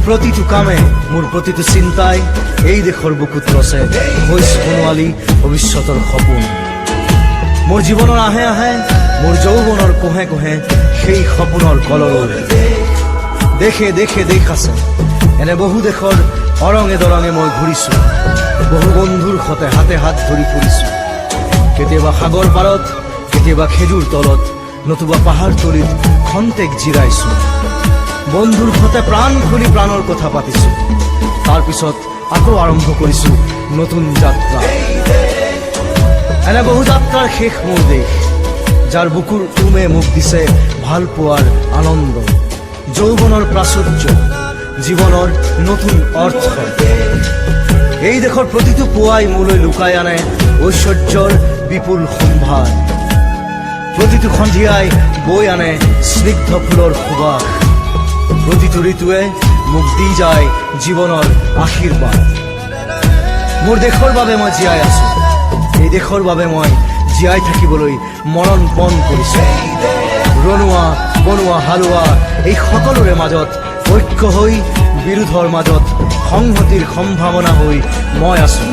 প্ৰতিটো কামে মোৰ প্ৰতিটো চিন্তাই এই দেশৰ বুকুত ৰচে হৈছ সোণোৱালী ভৱিষ্যতৰ সপোন। মোৰ জীৱনৰ আহে আহে মোৰ যৌৱনৰ কোহে কোহে সেই সপোনৰ কলৰৱ। দেশে দেশে দেশ আছে, এনে বহু দেশৰ অৰঙে দৰঙে মই ঘূৰিছো, বহু বন্ধুৰ সতে হাতে হাত ধৰি ফুৰিছো। কেতিয়াবা সাগৰ পাৰত, কেতিয়াবা খেজুৰ তলত, নতুবা পাহাৰ তলিত খন্তেক জিৰাইছো। বন্ধুৰ সতে প্ৰাণ খুলি প্ৰাণৰ কথা পাতিছো, তাৰ পিছত আকৌ আৰম্ভ কৰিছো নতুন যাত্ৰা। এনে বহু যাত্ৰাৰ শেষ মোৰ দেশ, যাৰ বুকুৰ উমে মোক দিছে ভাল পোৱাৰ আনন্দ, যৌৱনৰ প্ৰাচুৰ্য, জীৱনৰ নতুন অৰ্থ। এই দেশৰ প্ৰতিটো পুৱাই মোলৈ লুকাই আনে ঐশ্বৰ্যৰ বিপুল সম্ভাৰ, প্ৰতিটো সন্ধিয়াই বৈ আনে স্নিগ্ধ ফুলৰ সুবাস, প্ৰতিটো ঋতুৱে মোক দি যায় জীৱনৰ আশীৰ্বাদ। মোৰ দেশৰ বাবে মই জীয়াই আছো, এই দেশৰ বাবে মই জীয়াই থাকিবলৈ মৰণ পণ কৰিছো। ৰনোৱা বনোৱা হালোৱা এই সকলোৰে মাজত ঐক্য হৈ, বিৰোধৰ মাজত সংহতিৰ সম্ভাৱনা হৈ মই আছো।